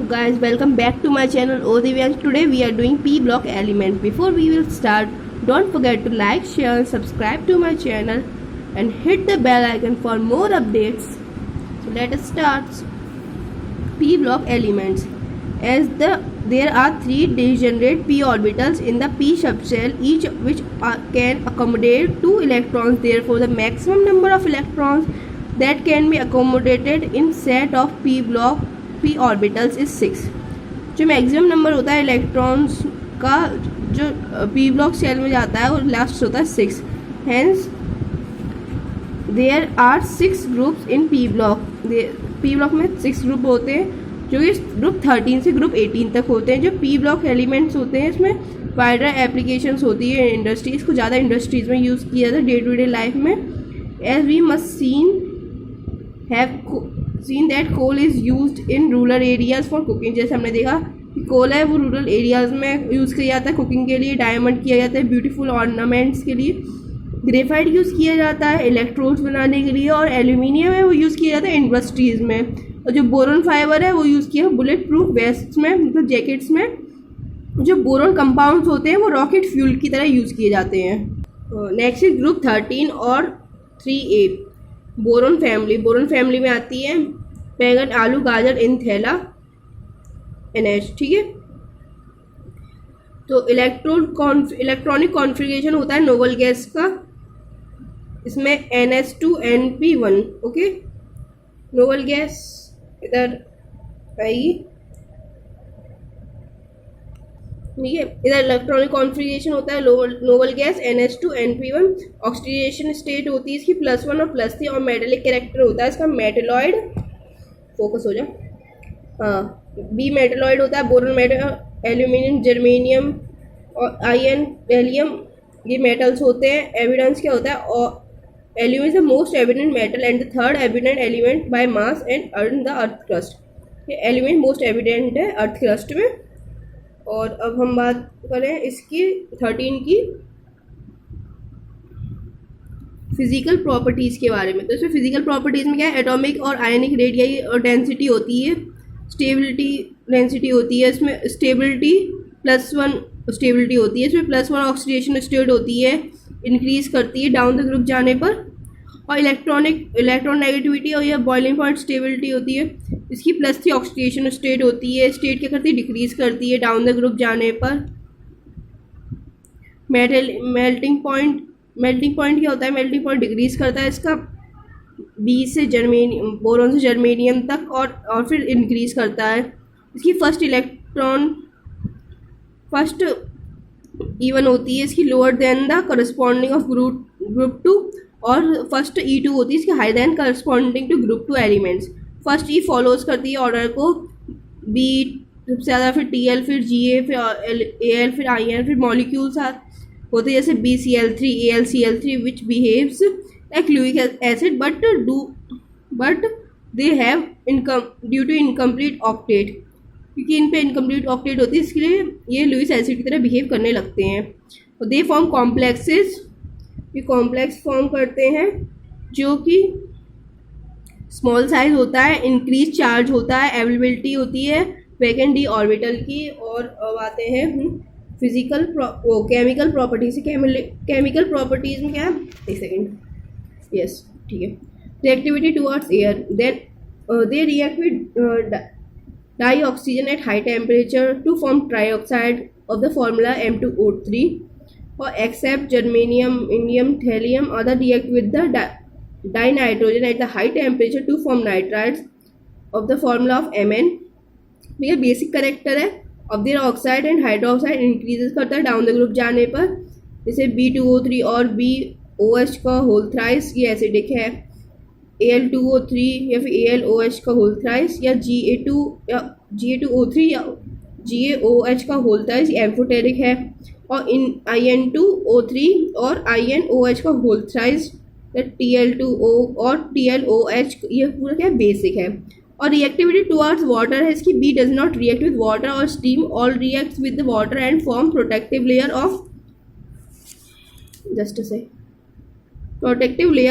guys, welcome back to my channel Odivyan. Today we are doing P block element. Before we will start, don't forget to like, share and subscribe to my channel and hit the bell icon for more updates. So let us start. P block elements. There are three degenerate p orbitals in the p subshell, each which can accommodate 2 electrons. Therefore, the maximum number of electrons that can be accommodated in set of p orbitals is 6. जो maximum number होता है electrons का जो p block cell में जाता है वो last होता है 6. Hence there are 6 groups in p block. p block में 6 ग्रुप होते हैं जो कि ग्रुप 13 से ग्रुप 18 तक होते हैं. जो p ब्लॉक एलिमेंट्स होते हैं इसमें वाइडर एप्लीकेशंस होती है इंडस्ट्रीज़ को, ज़्यादा इंडस्ट्रीज़ में यूज़ किया जाता है डे टू डे लाइफ में. As we must seen that coal is used in rural areas for cooking. जैसे हमने देखा कि कोल है वो रूरल एरियाज़ में यूज़ किया जाता है कुकिंग के लिए. डायमंड किया जाता है ब्यूटीफुल ऑर्नामेंट्स के लिए. ग्रेफाइट यूज़ किया जाता है इलेक्ट्रोड्स बनाने के लिए. और एल्यूमिनियम है वो यूज़ किया जाता है इंडस्ट्रीज़ में. और जो बोरॉन फाइबर है वो यूज़ किया है बुलेट प्रूफ वेस्ट में, मतलब जैकेट्स में. जो बोरॉन कंपाउंड्स होते हैं वो रॉकेट फ्यूल की तरह यूज़ किए जाते हैं. नेक्स्ट इज ग्रुप 13 और 3A बोरॉन फैमिली में आती है बैंगन, आलू, गाजर, इन थैला, NH. ठीक है. तो इलेक्ट्रॉनिक कॉन्फ़िगरेशन होता है नोबल गैस का. इसमें NH2NP1. ओके, नोबल गैस इधर आएगी. ठीक है, इधर इलेक्ट्रॉनिक कॉन्फ़िगरेशन होता है noble gas NH2NP1. Oxidation state होती है इसकी +1 और +3. और मेटेलिक कैरेक्टर होता है इसका मेटेलॉइड. फोकस हो जा. हाँ, बी मेटेलॉइड होता है. बोरॉन एल्यूमिनियम, जर्मेनियम और आयन, गैलियम, ये मेटल्स होते हैं. एविडेंस क्या होता है? और aluminium is the most evident metal and the third evident element by mass and earn the earth crust. ये एल्यूमिनियम मोस्ट एविडेंट है अर्थ क्रस्ट में. और अब हम बात करें इसकी 13 की फिजिकल प्रॉपर्टीज़ के बारे में. तो इसमें फिजिकल प्रॉपर्टीज़ में क्या है? एटॉमिक और आयनिक रेडियस और डेंसिटी होती है. स्टेबिलिटी डेंसिटी होती है. इसमें स्टेबिलिटी +1 स्टेबिलिटी होती है. इसमें +1 ऑक्सीडेशन स्टेट होती है, इंक्रीज करती है डाउन द ग्रुप जाने पर. और इलेक्ट्रॉन नेगेटिविटी और या बॉइलिंग पॉइंट स्टेबिलिटी होती है. इसकी +3 ऑक्सीडेशन स्टेट होती है. स्टेट क्या करती है? डिक्रीज करती है डाउन द ग्रुप जाने पर. मेल्टिंग पॉइंट क्या होता है? मेल्टिंग पॉइंट डिक्रीज करता है इसका बी से बोरॉन से जर्मेनियम तक और फिर इंक्रीज करता है. इसकी फर्स्ट E1 होती है इसकी lower than the corresponding of group 2. और फर्स्ट E2 होती है इसकी high than corresponding to group 2 elements. First E follows करती है ऑर्डर को. बी सबसे ज़्यादा, फिर TL, फिर GA, फिर AL, फिर IN, फिर मॉलिक्यूल्स होते हैं जैसे BCl3, AlCl3 which behaves like Lewis acid but they have due to incomplete octet. क्योंकि इन पे इनकम्प्लीट ऑक्टेट होती है इसलिए ये लुइस एसिड की तरह बिहेव करने लगते हैं. और दे फॉर्म कॉम्प्लेक्सेस. ये कॉम्प्लेक्स फॉर्म करते हैं जो कि स्मॉल साइज होता है, इंक्रीज चार्ज होता है, अवेलेबिलिटी होती है वैकेंट d ऑर्बिटल की. और अब आते हैं केमिकल प्रॉपर्टीज. केमिकल प्रॉपर्टीज में क्या है? एक सेकेंड. यस, ठीक है. Reactivity towards air. Then they react with dioxygen at high temperature to form trioxide of the formula M2O3. और except germanium, indium, thallium other react with the dinitrogen at the high temperature to form nitrides of the formula of Mn. ये basic character है of their oxide and hydroxide increases करता है down the group जाने पर. जैसे B2O3 और BOH का whole thrice ये एसिडिक है. Al2O3 या फिर AlOH का होल थ्राइस या GA2O3 या GaOH का होल थ्राइस एम्फोटेरिक है. और इन IN2O3 और INOH का होल थ्राइस TL2O और TLOH ये पूरा क्या बेसिक है. और रिएक्टिविटी टुवर्ड्स वाटर है इसकी. B does not react with water और steam. Al reacts with the water and form protective layer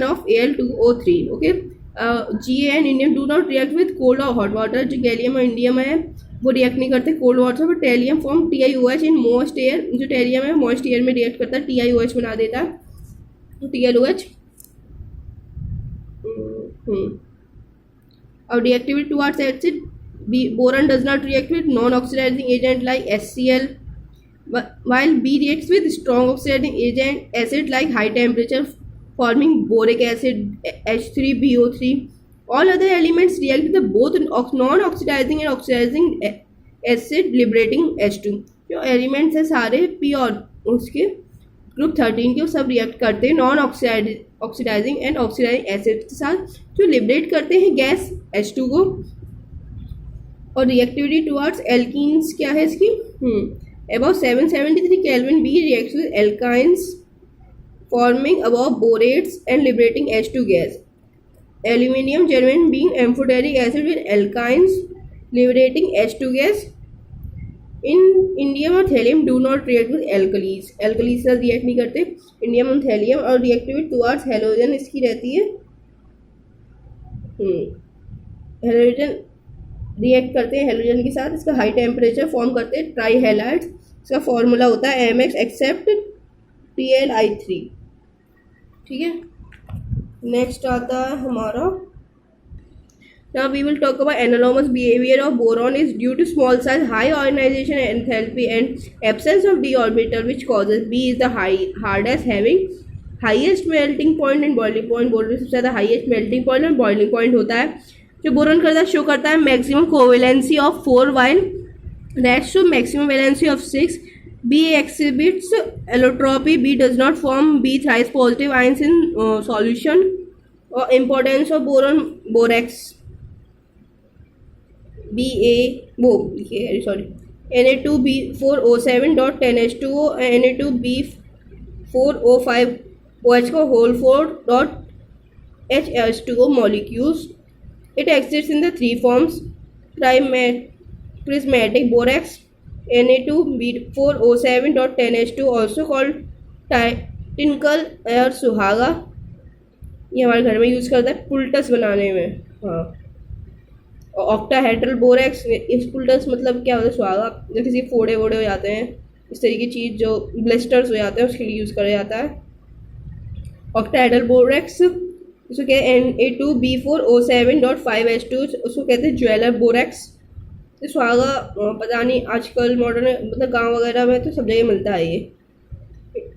of Al2O3. Okay. Ga and indium do not react with cold or hot water. जो gallium और indium है वो react नहीं करते cold water से, but thallium form TiOH in moist air. जो thallium है moist air में रिएक्ट करता है, TiOH बना देता है, तो TiOH। और reactivity towards acid, boron does not react with non-oxidizing agent like HCl, while B reacts with strong oxidizing agent acid like high temperature, forming boric acid H3BO3. All other elements react with the both non-oxidizing and oxidizing acid, liberating H2. जो elements है सारे P और उसके group 13 के, वो सब react करते हैं non oxidizing and oxidizing acid के साथ, जो लिबरेट करते हैं गैस H2 को। और रिएक्टिविटी टुवर्ड्स एल्कीन्स क्या है इसकी, about 773 kelvin B reacts with alkalis forming about borates and liberating H2 gas. Aluminium germane being amphoteric acid with alkalis liberating H2 gas. इन इंडियम और thallium do not react with alkalis, alkalis से react नहीं करते indium और thallium. और reactivity towards halogen इसकी रहती है, हेलोजन रिएक्ट करते हैं हेलोजन के साथ, इसका हाई टेम्परेचर फॉर्म करते हैं ट्राई हैलाइड्स। इसका फॉर्मूला होता है MX एक्सेप्ट TlI3। ठीक है, नेक्स्ट आता है हमारा, now we will talk about anomalous behavior of boron is due to small size, high ionization enthalpy and absence of d orbital, which causes B is the hardest, having highest melting point and boiling point। Boron में सबसे ज़्यादा highest melting point और boiling point होता है। जो boron करता है show करता है maximum covalency of 4 while that show maximum valency of 6। B exhibits allotropy, B does not form B thrice positive ions in solution। और importance of boron, borax Na2B4O7.10H2O, Na2B4O5OH का whole 4.H2O molecules। It exists in the three forms: prismatic borax, Na2B4O7.10H2, also called tinkle or सुहागा। ये हमारे घर में use करता है पुल्टस बनाने में। हाँ, ऑक्टाहेड्रल बोरेक्स, इस पुल्टस मतलब क्या होता है, सुहागा, जो किसी फोड़े वोड़े हो जाते हैं, इस तरीके की चीज़ जो ब्लिस्टर्स हो जाते हैं उसके लिए यूज़ करा जाता है ऑक्टाहेड्रल बोरेक्स। उसको कहते हैं Na2B4O7.5H2, उसको कहते हैं ज्वेलर बोरेक्स। तो सुहागा पता नहीं आजकल मॉडर्न मतलब गांव वगैरह में तो सब जगह मिलता है ये।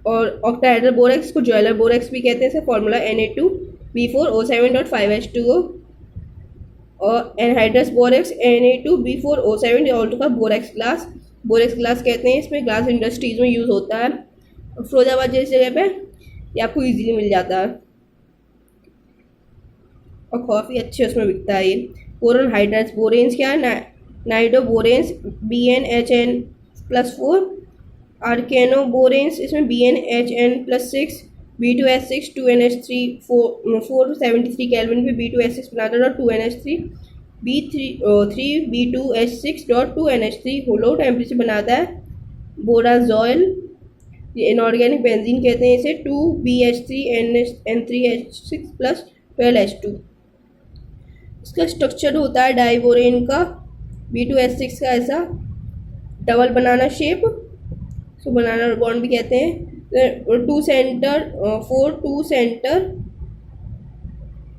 और ऑक्टाहेड्रल बोरेक्स को ज्वेलर बोरेक्स भी कहते हैं। इसका फॉर्मूला Na2B4O7.5H2O। और एनहाइड्रस बोरेक्स Na2B4O7 ऑल्टो का बोरेक्स ग्लास, बोरेक्स ग्लास कहते हैं। इसमें ग्लास इंडस्ट्रीज में यूज़ होता है, फिरोजाबाद जैसी जगह पे ये आपको इजीली मिल जाता है और काफ़ी अच्छे उसमें बिकता है ये। बोरॉन हाइड्राइड्स बोरेन्स क्या है, नाइडो बोरेन्स BnHn+4, आर्केनो बोरेन्स इसमें BnHn+6, B2S6 2NH3 473 केल्विन पे B2S6 बनाता है और 2NH3 3B2H6.2NH3 लो टेम्परेचर बनाता है। बोराजोइल, ये इनऑर्गेनिक बेंजीन कहते हैं इसे, 2BH3N3H6+12H2। इसका स्ट्रक्चर होता है डाइबोरेन का, B2S6 का ऐसा डबल बनाना शेप, इसको बनाना बॉन्ड भी कहते हैं। 2 सेंटर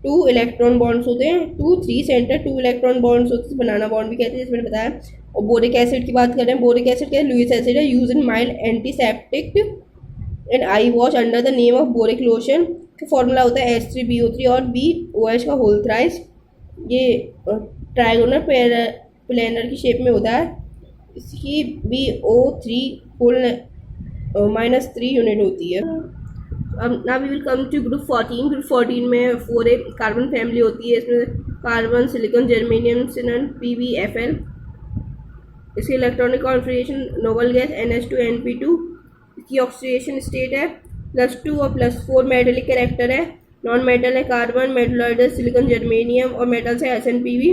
2 इलेक्ट्रॉन बॉन्ड्स होते हैं, 3 सेंटर 2 इलेक्ट्रॉन बॉन्ड्स होते हैं, बनाना बॉन्ड भी कहते हैं, जिसमें बताया। और बोरिक एसिड की बात करें, बोरिक एसिड क्या है, लुइस एसिड है, use in mild antiseptic and I wash under the name of boric lotion. का फॉर्मूला होता है H3BO3 और BOH का होल थ्राइस। ये ट्रायगोनल प्लेनर की शेप में होता है। इसकी BO3 -3 यूनिट होती है। अब ना we will come to group 14। Group 14 में 4A कार्बन फैमिली होती है। इसमें कार्बन, सिलिकॉन, जर्मेनियम, सिनन, PbFl। इसकी electronic configuration noble gas NH2NP2। इसकी ऑक्सीडेशन स्टेट है +2 और +4। मेटेलिक कैरेक्टर है, नॉन मेटल है कार्बन, मेटलॉइड सिलिकॉन, जर्मेनियम और मेटल्स है SnPb।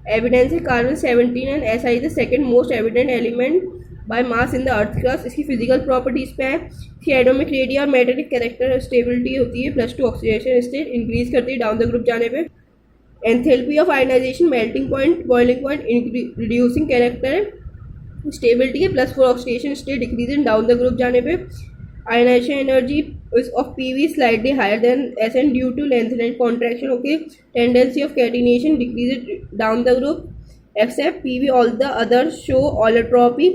एविडेंस है carbon 17 and SI is the second most evident element by mass in the earth crust. इसकी physical properties पे है, इसकी एटॉमिक रेडियस और मेटेलिक कैरेक्टर स्टेबिलिटी होती है, +2 ऑक्सीडेशन स्टेट इंक्रीज करती है डाउन द ग्रुप जाने पे। Enthalpy of ionization, melting point, boiling point, reducing character, stability है plus 4 oxidation state decreasing down the group जाने पे ionization energy of PV slightly higher than Sn due to lengthening and contraction. Okay, tendency of catenation decreases down the group except PV. All the others show allotropy.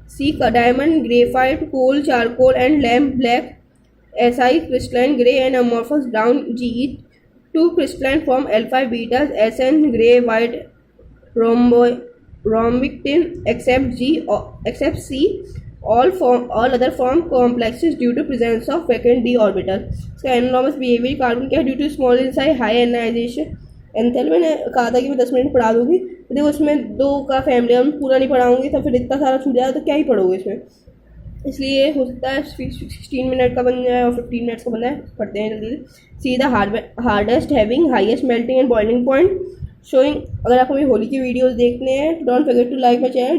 C diamond, graphite, coal, charcoal and lamp black. Si crystalline gray and amorphous brown. Ge 2 crystalline form alpha betas. Sn gray white rhombic tin except C. All other form complexes due to presence of vacant d orbital. इसका एनोनॉमस behaviour carbon क्या है? Due to small in size high ionization enthalpy. मैंने कहा था कि मैं 10 minute पढ़ा दूंगी, तो देखो उसमें 2 का फैमिली हम पूरा नहीं पढ़ाऊंगी तो फिर इतना सारा छूट जाएगा तो क्या ही पढ़ोगे इसमें. इसलिए हो सकता है 16 मिनट का बन जाए और 15 मिनट्स का बन जाए. पढ़ते हैं जल्दी. C the hardest having highest melting and boiling point showing. अगर आपको मेरी होली की वीडियोस देखने हैं don't forget to like my channel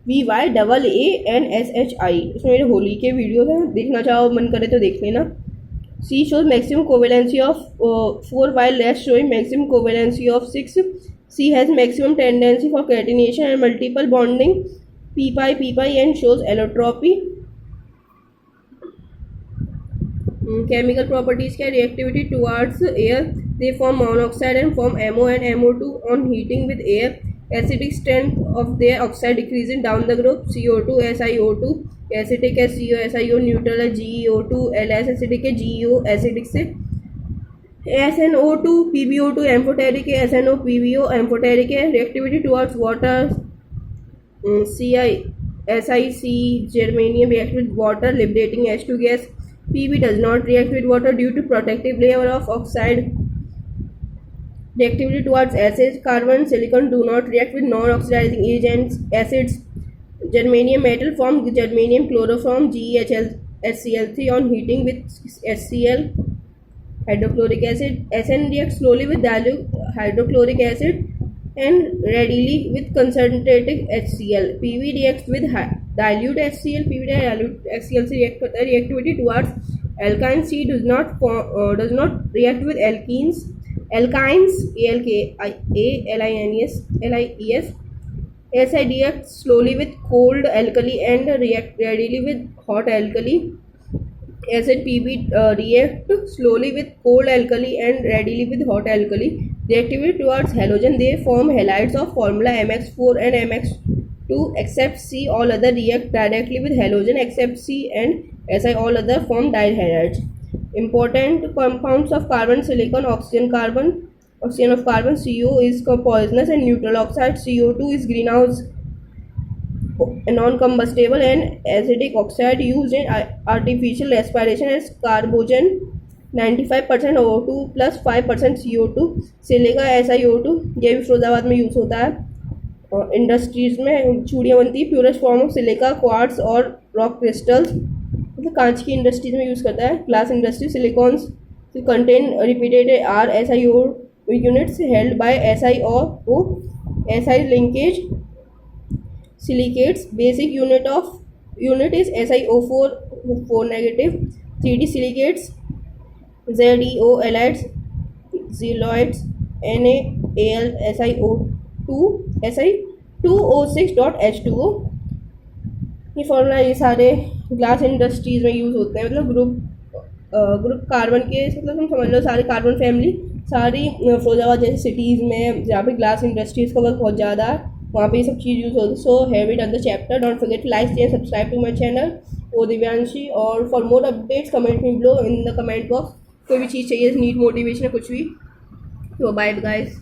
DEVYAANSHI. इसमें मेरे होली के वीडियोस हैं, देखना चाहो मन करे तो देख लेना. C shows maximum covalency of 4 while less showing maximum covalency of 6. C has maximum tendency for catenation and multiple bonding. P and shows allotropy. Chemical properties क्या? reactivity towards air. They form monoxide and form MO and MO2 on heating with air. Acidic strength of their oxide decreasing down the group. CO2 SiO2 acidic है, CO SiO neutral है, GeO2 LS acidic है, GeO acidic से. SNO2 PbO2 amphoteric है, SNO PbO amphoteric है. reactivity towards water. SiC germanium reacts with water liberating H2 gas. Pb does not react with water due to protective layer of oxide. Reactivity towards acids. Carbon silicon do not react with non-oxidizing agents. Acids. Germanium metal form germanium chloroform GeHCl3 on heating with HCl hydrochloric acid. Sn reacts slowly with dilute hydrochloric acid and readily with concentrated HCl. PV reacts with dilute HCl. PV dilute HCl से react करता है. Reactivity towards alkynes. C does not react with alkenes. Alkynes ALKALINES. Si reacts slowly with cold alkali and react readily with hot alkali. Acid PB react slowly with cold alkali and readily with hot alkali. Reactivity towards halogen. They form halides of formula MX4 and MX2 except C. All other react directly with halogen except C and Si. All other form dihalides. Important compounds of carbon silicon. Oxygen of carbon. CO is poisonous and neutral oxide. CO2 is greenhouse non-combustible and acidic oxide used in artificial respiration as carbogen. 95% O2 plus 5% CO2. Silica SiO2 ये भी फिरोजाबाद में use होता है. Industries में चूड़ियाँ बनती है. Purest form of silica quartz और रॉक क्रिस्टल्स, मतलब कांच की इंडस्ट्रीज में यूज़ करता है. Glass industry. Silicones contain repeated SiO units held by SiO. Si linkage. Silicates. Basic unit is SiO4 negative. 3D silicates. ZeO halides, xyloids, NaAl Si2O6.H2O. ये formula ये सारे ग्लास इंडस्ट्रीज में यूज़ होते हैं. मतलब ग्रुप कार्बन के, मतलब तुम समझ लो सारे कार्बन फैमिली सारी फिरोजाबाद जैसे सिटीज़ में जहाँ पे ग्लास इंडस्ट्रीज़ का वर्क बहुत ज़्यादा है वहाँ पे ये सब चीज़ यूज़ होती है. So have it on the chapter. Don't forget to like share subscribe to my channel ओ दिव्यांशी. और for more updates comment me below in the comment box. कोई भी चीज़ चाहिए, नीड मोटिवेशन कुछ भी. तो बाय गाइस.